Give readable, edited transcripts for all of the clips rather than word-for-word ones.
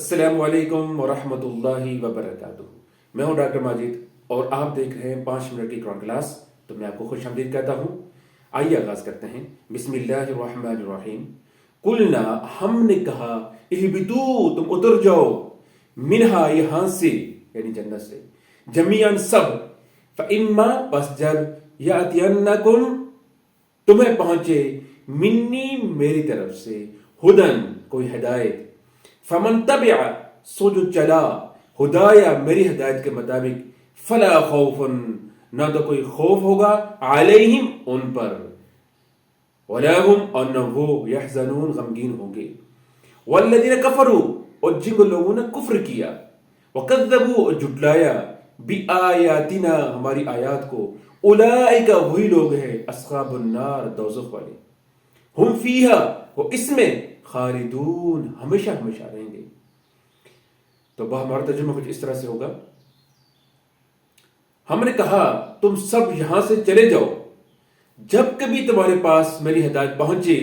السلام علیکم ورحمۃ اللہ وبرکاتہ۔ میں ہوں ڈاکٹر ماجد اور آپ دیکھ رہے ہیں 5 منٹ کی قرآن کلاس۔ تو میں آپ کو خوش آمدید کہتا ہوں۔ آئیے آغاز کرتے ہیں۔ بسم اللہ الرحمن الرحیم۔ قلنا، ہم نے کہا، اہبطوا، تم اتر جاؤ، منہا، یہاں سے یعنی جنت سے، جمیعاً سب، فاما، پس جب، یاتینکم، تمہیں پہنچے، منی، میری طرف سے، ہدن، کوئی ہدایت، فمن تبع، سو جو چلا، ہدایا، میری ہدایت کے مطابق، فلا خوف، نہ تو کوئی خوف ہوگا، علیہم، ان پر، ولا هم، اور نہ وہ، یحزنون، غمگین ہوں گے، والذین کفروا، اور جن لوگوں نے کفر کیا، وکذبوا، اور جھٹلایا، بآیاتنا، ہماری آیات کو، اولئک، وہی لوگ ہیں، اصحاب النار، دوزخ والے، ہم فیہا، وہ اس میں، خالدون، ہمیشہ ہمیشہ رہیں گے۔ تو ہمارا ترجمہ کچھ اس طرح سے ہوگا، ہم نے کہا تم سب یہاں سے چلے جاؤ، جب کبھی تمہارے پاس میری ہدایت پہنچے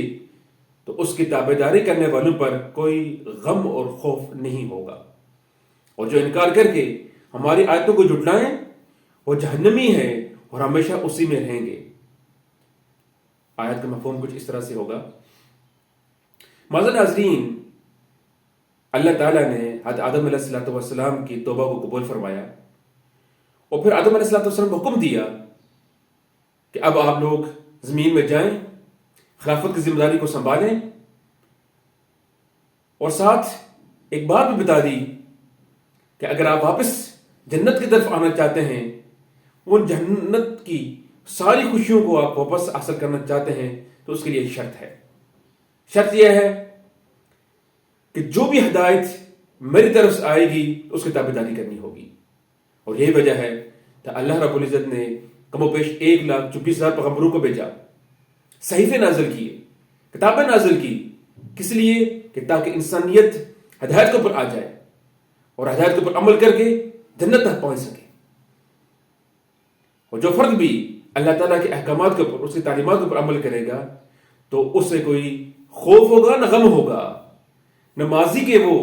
تو اس کی تابع داری کرنے والوں پر کوئی غم اور خوف نہیں ہوگا، اور جو انکار کر کے ہماری آیتوں کو جھٹلائیں وہ جہنمی ہیں اور ہمیشہ اسی میں رہیں گے۔ آیت کا مفہوم کچھ اس طرح سے ہوگا۔ معزز ناظرین، اللہ تعالیٰ نے حضرت آدم علیہ السلام کی توبہ کو قبول فرمایا، اور پھر آدم علیہ السلام کو حکم دیا کہ اب آپ لوگ زمین میں جائیں، خلافت کی ذمہ داری کو سنبھالیں، اور ساتھ ایک بات بھی بتا دی کہ اگر آپ واپس جنت کی طرف آنا چاہتے ہیں، ان جنت کی ساری خوشیوں کو آپ واپس حاصل کرنا چاہتے ہیں، تو اس کے لیے ایک شرط ہے۔ شرط یہ ہے کہ جو بھی ہدایت میری طرف سے آئے گی اس کی تابع داری کرنی ہوگی، اور یہی وجہ ہے کہ اللہ رب العزت نے کم و بیش 1,24,000 پیغمبروں کو بھیجا، صحیفے نازل کیے، کتابیں نازل کی، کس لیے؟ کہ تاکہ انسانیت ہدایت کے اوپر آ جائے اور ہدایت کے اوپر عمل کر کے جنت تک پہنچ سکے۔ اور جو فرد بھی اللہ تعالیٰ کے احکامات کے اوپر، اس کی تعلیمات کے اوپر عمل کرے گا تو اس سے کوئی خوف ہوگا نہ غم ہوگا، نہ ماضی کے وہ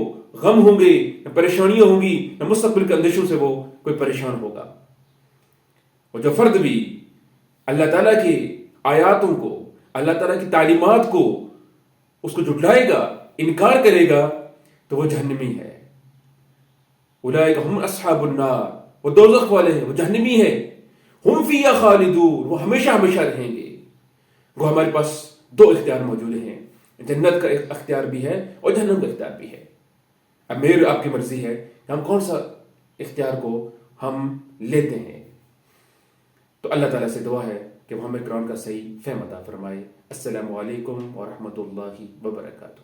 غم ہوں گے، نہ پریشانیاں ہوں گی، نہ مستقبل کے اندیشوں سے وہ کوئی پریشان ہوگا۔ اور جو فرد بھی اللہ تعالیٰ کی آیاتوں کو، اللہ تعالیٰ کی تعلیمات کو، اس کو جھٹلائے گا، انکار کرے گا، تو وہ جہنمی ہے۔ اولئک ہم اصحاب النار، وہ دوزخ والے ہیں، وہ جہنمی ہیں، ہم فیہا خالدون، وہ ہمیشہ ہمیشہ رہیں گے۔ وہ ہمارے پاس 2 اختیار موجود ہیں، جنت کا ایک اختیار بھی ہے اور جہنم کا اختیار بھی ہے۔ اب میری آپ کی مرضی ہے کہ ہم کون سا اختیار کو ہم لیتے ہیں۔ تو اللہ تعالیٰ سے دعا ہے کہ وہ ہمیں قرآن کا صحیح فہم عطا فرمائے۔ السلام علیکم ورحمۃ اللہ وبرکاتہ۔